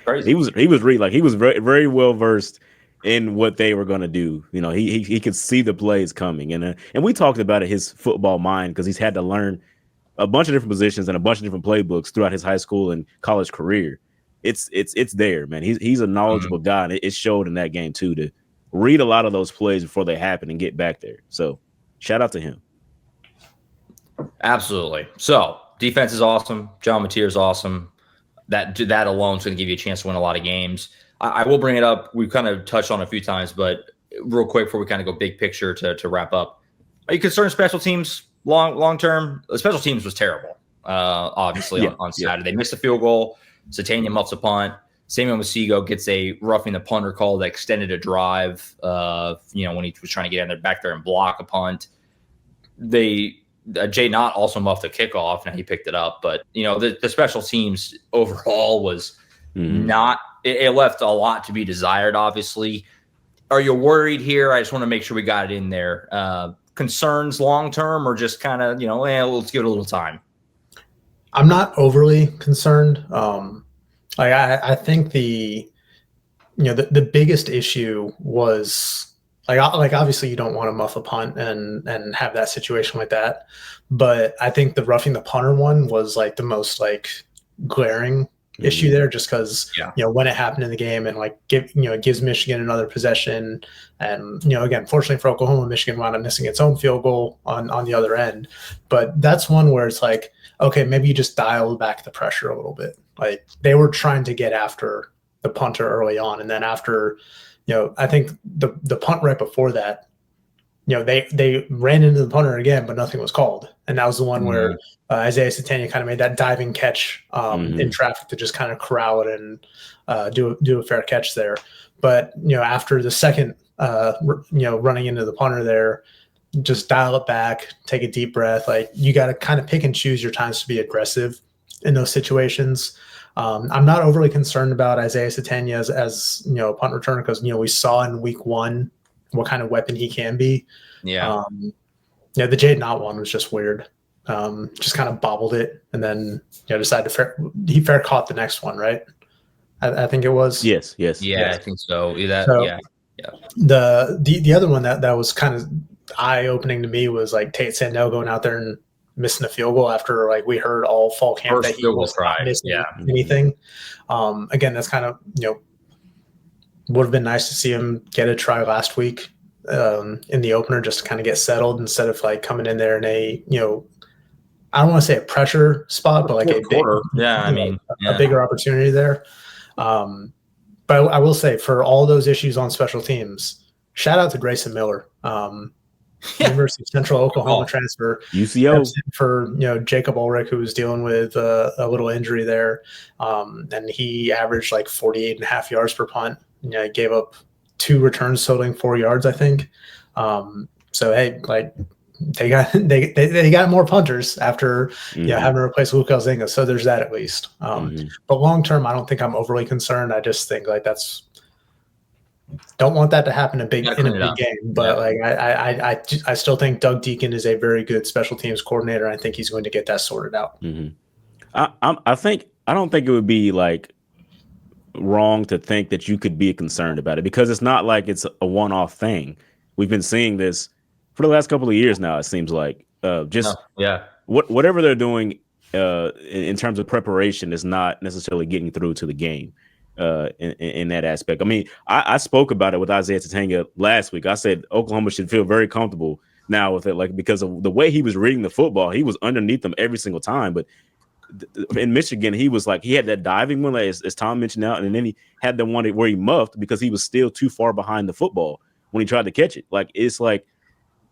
Crazy. He was very, very well versed in what they were going to do. You know, he could see the plays coming, and we talked about it, his football mind, because he's had to learn a bunch of different positions and a bunch of different playbooks throughout his high school and college career. It's there, man. He's a knowledgeable guy, and it showed in that game too, to read a lot of those plays before they happen and get back there. So shout out to him. Absolutely. So defense is awesome. John Mateer is awesome. That alone is going to give you a chance to win a lot of games. I will bring it up. We've kind of touched on it a few times, but real quick before we kind of go big picture to wrap up, are you concerned special teams long term? The special teams was terrible. Obviously on Saturday, they missed a field goal. Satania muffs a punt. Samuel Masigo gets a roughing the punter call that extended a drive. When he was trying to get in there back there and block a punt. Jay Knott also muffed a kickoff, and he picked it up. But, the special teams overall was not – it left a lot to be desired, obviously. Are you worried here? I just want to make sure we got it in there. Concerns long-term, or just kind of, let's give it a little time? I'm not overly concerned. I think the biggest issue was – Like obviously you don't want to muff a punt and have that situation like that, but I think the roughing the punter one was like the most like glaring issue there, just because when it happened in the game and it gives Michigan another possession, and again, fortunately for Oklahoma, Michigan wound up missing its own field goal on the other end, but that's one where it's like, okay, maybe you just dial back the pressure a little bit. Like they were trying to get after the punter early on, and then after. I think the punt right before that, they ran into the punter again, but nothing was called. And that was the one where Isaiah Satania kind of made that diving catch in traffic to just kind of corral it and do a fair catch there. But, after the second, running into the punter there, just dial it back, take a deep breath. Like you got to kind of pick and choose your times to be aggressive in those situations. I'm not overly concerned about Isaiah Satania as punt returner, because we saw in week 1 what kind of weapon he can be. Yeah. The Jade Knott one was just weird. Just kind of bobbled it, and then decided he fair caught the next one, right? I think it was. Yes. Yeah, yes. I think so. Yeah. The other one that was kind of eye opening to me was like Tate Sandell going out there and missing a field goal after we heard all fall camp that he was not missing anything. Again, that's kind of would have been nice to see him get a try last week in the opener, just to kind of get settled instead of coming in there in a I don't want to say a pressure spot, but a bigger opportunity there. But I will say, for all those issues on special teams, shout out to Grayson Miller. University of Central Oklahoma transfer, UCO, for Jacob Ulrich, who was dealing with a little injury there, and he averaged 48.5 yards per punt. Gave up 2 returns totaling 4 yards, I think. So hey, they got more punters after having to replace Luke Elzinga, so there's that at least. But long term, I don't think I'm overly concerned. I just think that's. Don't want that to happen in a big game, but I still think Doug Deacon is a very good special teams coordinator. I think he's going to get that sorted out. I don't think it would be wrong to think that you could be concerned about it, because it's not like it's a one-off thing. We've been seeing this for the last couple of years now. It seems like whatever they're doing in terms of preparation is not necessarily getting through to the game. In that aspect. I mean, I spoke about it with Isaiah Satania last week. I said Oklahoma should feel very comfortable now with it, because of the way he was reading the football. He was underneath them every single time. But in Michigan, he was he had that diving one, as Tom mentioned out, and then he had the one where he muffed because he was still too far behind the football when he tried to catch it. It's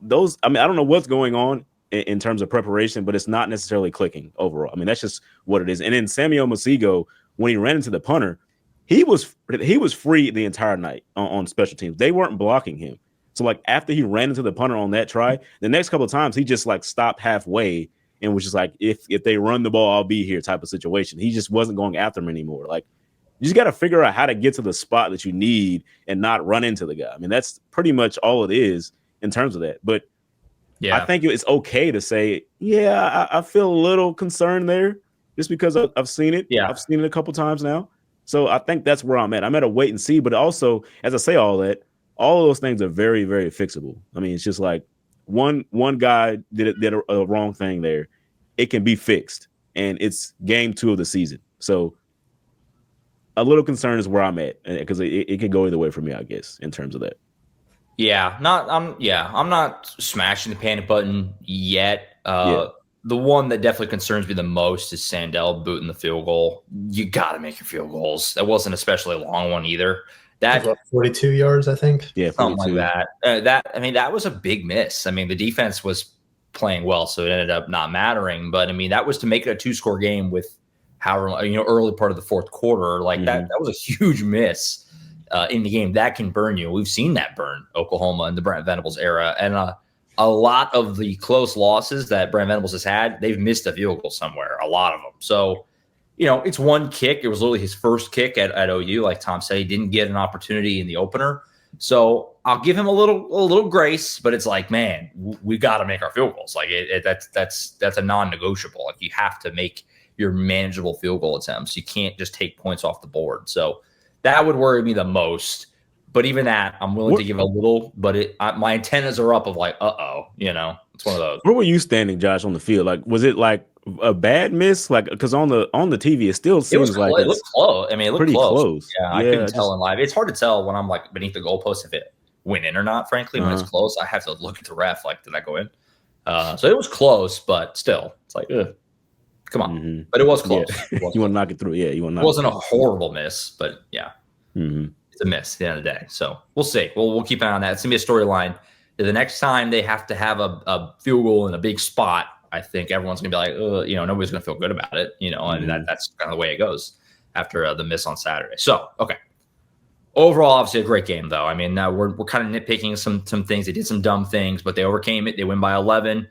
those. I mean, I don't know what's going on in terms of preparation, but it's not necessarily clicking overall. I mean, that's just what it is. And then Samuel Masigo, when he ran into the punter, he was free the entire night on special teams. They weren't blocking him. So after he ran into the punter on that try, the next couple of times he just stopped halfway and was just like, if they run the ball, I'll be here type of situation. He just wasn't going after him anymore. Like, you just got to figure out how to get to the spot that you need and not run into the guy. I mean, that's pretty much all it is in terms of that. But yeah, I think it's okay to say, yeah, I feel a little concerned there just because I've seen it. Yeah. I've seen it a couple times now. So I think that's where I'm at. I'm at a wait and see. But also, as I say all that, all of those things are very, very fixable. I mean, it's just like one guy did a wrong thing there. It can be fixed. And it's game 2 of the season. So a little concern is where I'm at, because it could go either way for me, I guess, in terms of that. Yeah, I'm not smashing the panic button yet. The one that definitely concerns me the most is Sandell booting the field goal. You got to make your field goals. That wasn't especially a long one either. That 42 yards, I think. Yeah, 42. Something like that. That was a big miss. I mean, the defense was playing well, so it ended up not mattering. But I mean, that was to make it a 2-score game with early part of the fourth quarter. Like that was a huge miss in the game. That can burn you. We've seen that burn Oklahoma in the Brent Venables era, and a lot of the close losses that Brent Venables has had, they've missed a field goal somewhere. A lot of them. So, it's one kick. It was literally his first kick at OU. Like Tom said, he didn't get an opportunity in the opener. So I'll give him a little grace, but it's like, man, we got to make our field goals. Like that's a non-negotiable. Like you have to make your manageable field goal attempts. You can't just take points off the board. So that would worry me the most. But even that, I'm willing to give a little. But my antennas are up of like, it's one of those. Where were you standing, Josh, on the field? Like, was it like a bad miss? Like, because on the TV, it still seems like it looked close. I mean, it looked pretty close. Yeah, I couldn't tell in live. It's hard to tell when I'm like beneath the goalpost if it went in or not. Frankly, when it's close, I have to look at the ref. Like, did that go in? So it was close, but still, it's like, come on. Mm-hmm. But it was close. Yeah. You want to knock it through? Yeah, you want to. It wasn't a horrible miss, but yeah. Mm-hmm. A miss at the end of the day. So we'll see. We'll keep an eye on that. It's gonna be a storyline. The next time they have to have a field goal in a big spot, I think everyone's gonna be like, nobody's gonna feel good about it, and that's kind of the way it goes after the miss on Saturday. So okay. Overall, obviously a great game though. I mean, we're kind of nitpicking some things. They did some dumb things, but they overcame it. They win by 11.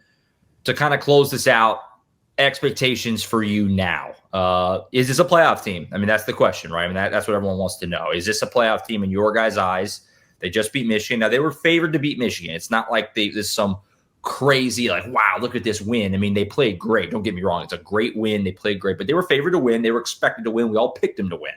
To kind of close this out, expectations for you now. Is this a playoff team? I mean, that's the question, right? I mean, that's what everyone wants to know. Is this a playoff team in your guys' eyes? They just beat Michigan. Now, they were favored to beat Michigan. It's not like there's some crazy, like, wow, look at this win. I mean, they played great. Don't get me wrong. It's a great win. They played great, but they were favored to win. They were expected to win. We all picked them to win.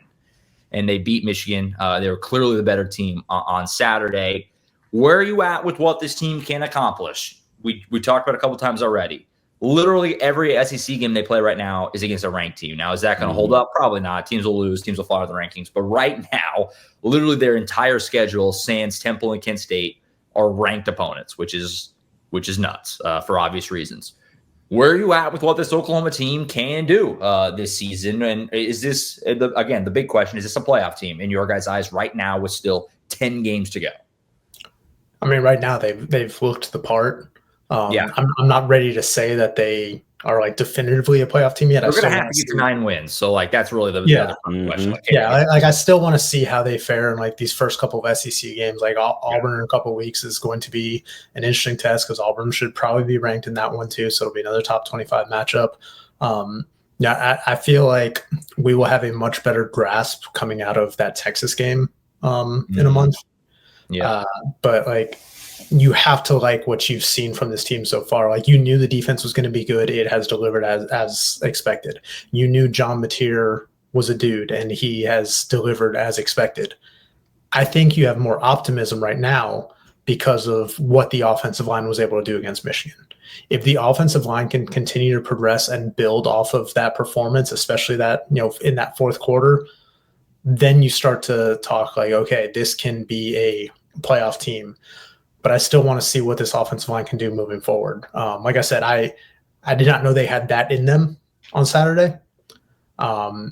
And they beat Michigan. They were clearly the better team on Saturday. Where are you at with what this team can accomplish? We talked about it a couple times already. Literally every SEC game they play right now is against a ranked team. Now, is that going to hold up? Probably not. Teams will lose. Teams will fall out of the rankings. But right now, literally their entire schedule, sans Temple and Kent State, are ranked opponents, which is nuts for obvious reasons. Where are you at with what this Oklahoma team can do this season? And is this, again, the big question, is this a playoff team in your guys' eyes right now with still 10 games to go? I mean, right now they've looked the part. I'm not ready to say that they are like definitively a playoff team yet. They're going to have to get to 9 wins. So like, that's really the question. Like, I still want to see how they fare in like these first couple of SEC games. Like Auburn in a couple of weeks is going to be an interesting test because Auburn should probably be ranked in that one too. So it'll be another top 25 matchup. I feel like we will have a much better grasp coming out of that Texas game in a month. Yeah. But like, you have to like what you've seen from this team so far. Like you knew the defense was going to be good. It has delivered as expected. You knew John Mateer was a dude and he has delivered as expected. I think you have more optimism right now because of what the offensive line was able to do against Michigan. If the offensive line can continue to progress and build off of that performance, especially that, in that fourth quarter, then you start to talk like, okay, this can be a playoff team. But I still want to see what this offensive line can do moving forward. Like I said, I did not know they had that in them on Saturday. But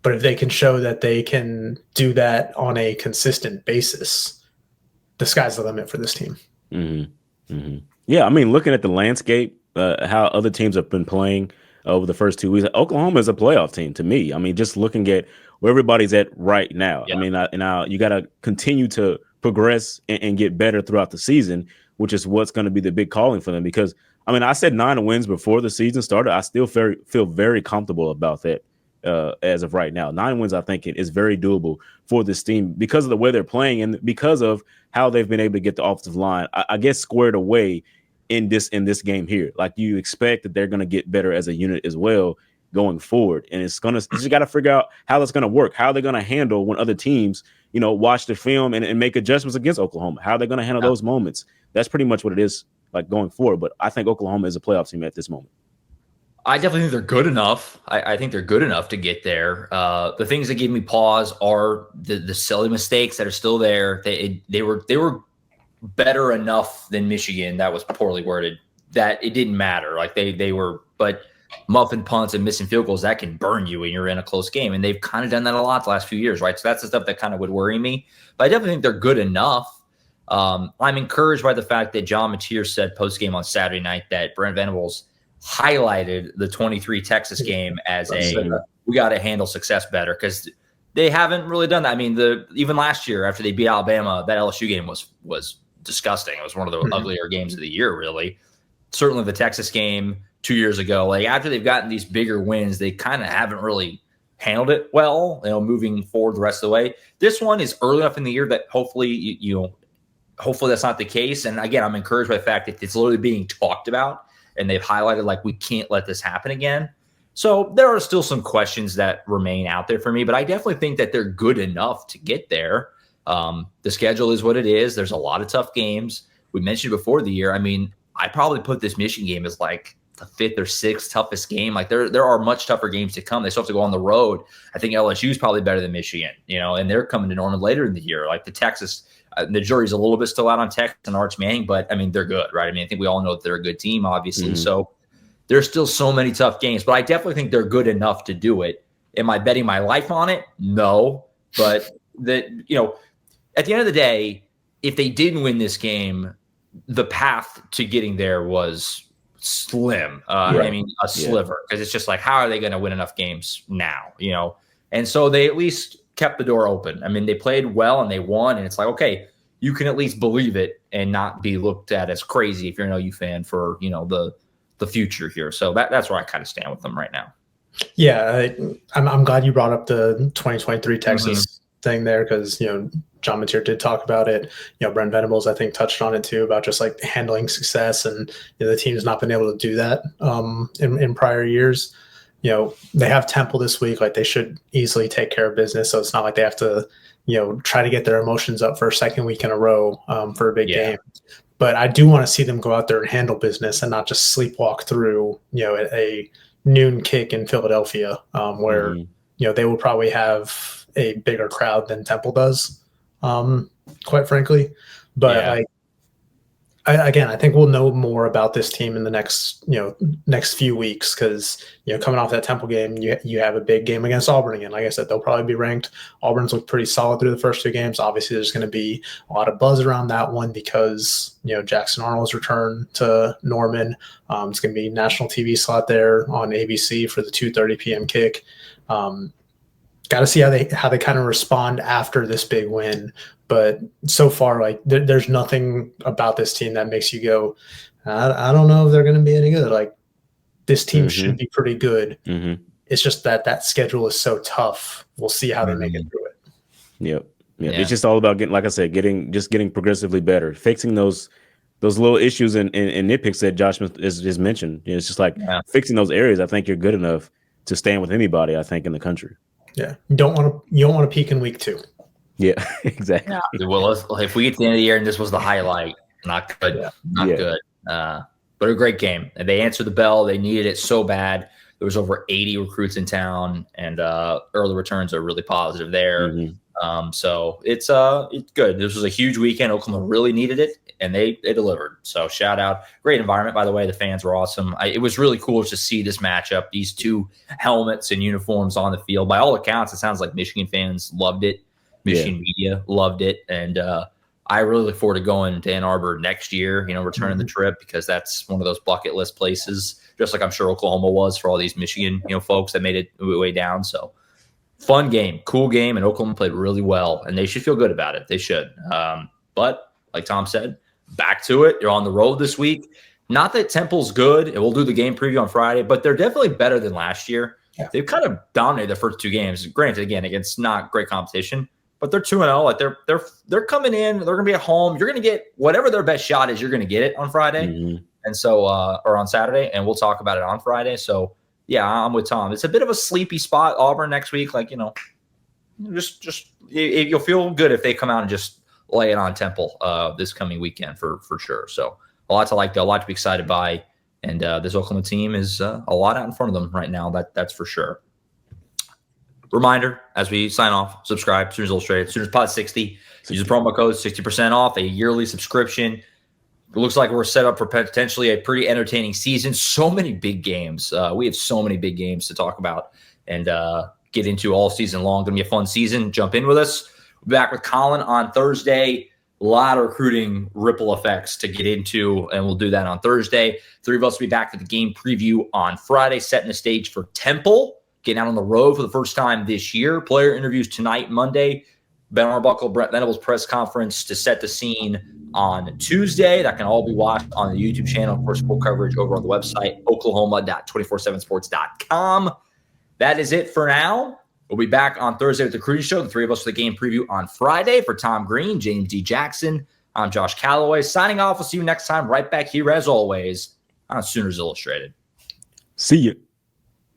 if they can show that they can do that on a consistent basis, the sky's the limit for this team. Mm-hmm. Mm-hmm. Yeah, I mean, looking at the landscape, how other teams have been playing over the first 2 weeks, Oklahoma is a playoff team to me. I mean, just looking at where everybody's at right now. Yeah. I mean, you got to continue to progress and get better throughout the season, which is what's going to be the big calling for them, because I mean, I said 9 wins before the season started. I still feel very comfortable about that as of right now. 9 wins, I think, is very doable for this team because of the way they're playing and because of how they've been able to get the offensive line, I guess, squared away in this game here. Like, you expect that they're going to get better as a unit as well going forward. And you just got to figure out how that's going to work. How they're going to handle when other teams, watch the film and make adjustments against Oklahoma. How they're going to handle those moments. That's pretty much what it is like going forward. But I think Oklahoma is a playoff team at this moment. I definitely think they're good enough. I think they're good enough to get there. The things that give me pause are the silly mistakes that are still there. They were better enough than Michigan. That was poorly worded. That it didn't matter. Like they were, but muffin punts and missing field goals, that can burn you when you're in a close game. And they've kind of done that a lot the last few years, right? So that's the stuff that kind of would worry me. But I definitely think they're good enough. I'm encouraged by the fact that John Mateer said post-game on Saturday night that Brent Venables highlighted the 23 Texas game as we got to handle success better, because they haven't really done that. I mean, even last year after they beat Alabama, that LSU game was disgusting. It was one of the uglier games of the year, really. Certainly the Texas game 2 years ago, like after they've gotten these bigger wins, they kind of haven't really handled it well, moving forward the rest of the way. This one is early enough in the year that hopefully, hopefully that's not the case. And again, I'm encouraged by the fact that it's literally being talked about and they've highlighted like we can't let this happen again. So there are still some questions that remain out there for me, but I definitely think that they're good enough to get there. The schedule is what it is. There's a lot of tough games. We mentioned before the year. I mean, I probably put this Michigan game as like the 5th or 6th toughest game. Like there are much tougher games to come. They still have to go on the road. I think LSU is probably better than Michigan, and they're coming to Norman later in the year. Like the Texas, the jury's a little bit still out on Texas and Arch Manning, but I mean, they're good, right? I mean, I think we all know that they're a good team, obviously. So there's still so many tough games, but I definitely think they're good enough to do it. Am I betting my life on it? No, but at the end of the day, if they didn't win this game, the path to getting there was slim. Right. I mean, a sliver, because it's just like, how are they going to win enough games now? And so they at least kept the door open. I mean, they played well and they won, and it's like, okay, you can at least believe it and not be looked at as crazy if you're an OU fan for the future here. So that's where I kind of stand with them right now. Yeah, I'm glad you brought up the 2023 Texas thing there, because John Mateer did talk about it. Brent Venables, I think, touched on it too, about just like handling success, and the team's not been able to do that in prior years. They have Temple this week. Like, they should easily take care of business, so it's not like they have to try to get their emotions up for a second week in a row for a big game. But I do want to see them go out there and handle business and not just sleepwalk through a noon kick in Philadelphia, where they will probably have a bigger crowd than Temple does, quite frankly. But I think we'll know more about this team in the next few weeks, because coming off that Temple game, you have a big game against Auburn again. Like I said, they'll probably be ranked. Auburn's looked pretty solid through the first 2 games. Obviously, there's going to be a lot of buzz around that one because Jackson Arnold's return to Norman. It's going to be national TV slot there on ABC for the 2:30 p.m. kick. Got to see how they kind of respond after this big win. But so far, like there's nothing about this team that makes you go, I don't know if they're going to be any good. Like, this team should be pretty good. It's just that schedule is so tough. We'll see how they make it through it. Yep. It's just all about getting, like I said, getting progressively better, fixing those little issues and nitpicks that Josh has mentioned. It's just like fixing those areas. I think you're good enough to stand with anybody, I think, in the country. Yeah, you don't want to peak in week 2. Yeah, exactly. Yeah. Well, if we get to the end of the year and this was the highlight, not good, good. But a great game. And they answered the bell. They needed it so bad. There was over 80 recruits in town, and early returns are really positive there. So it's good. This was a huge weekend. Oklahoma really needed it, and they delivered. So shout out. Great environment, by the way. The fans were awesome. It was really cool to see this matchup, these 2 helmets and uniforms on the field. By all accounts, it sounds like Michigan fans loved it. Michigan media loved it. And I really look forward to going to Ann Arbor next year, returning the trip, because that's one of those bucket list places, just like I'm sure Oklahoma was for all these Michigan, folks that made it way down. So fun game, cool game, and Oklahoma played really well, and they should feel good about it. They should. But like Tom said, back to it. You're on the road this week. not that Temple's good, and we'll do the game preview on Friday, but they're definitely better than last year. Yeah. They've kind of dominated the first 2 games. Granted, again, against not great competition, but they're 2-0. Like they're coming in. They're going to be at home. You're going to get whatever their best shot is. You're going to get it on Friday, and so or on Saturday, and we'll talk about it on Friday. So yeah, I'm with Tom. It's a bit of a sleepy spot. Auburn next week, like just you'll feel good if they come out and just lay it on Temple this coming weekend for sure. So a lot to like, a lot to be excited by. And this Oklahoma team is a lot out in front of them right now. That's for sure. Reminder, as we sign off, subscribe, Sooners Illustrated, Sooners Pod 60. Use the promo code 60% off, a yearly subscription. It looks like we're set up for potentially a pretty entertaining season. So many big games. We have so many big games to talk about and get into all season long. Going to be a fun season. Jump in with us. We'll be back with Colin on Thursday. A lot of recruiting ripple effects to get into, and we'll do that on Thursday. 3 of us will be back for the game preview on Friday, setting the stage for Temple, getting out on the road for the first time this year. Player interviews tonight, Monday. Ben Arbuckle, Brett Venables press conference to set the scene on Tuesday. That can all be watched on the YouTube channel. Of course, full coverage over on the website, oklahoma.247sports.com. That is it for now. We'll be back on Thursday with the Recruiting Show. The 3 of us for the game preview on Friday. For Tom Green, James D. Jackson, I'm Josh Callaway. Signing off. We'll see you next time right back here as always on Sooners Illustrated. See you.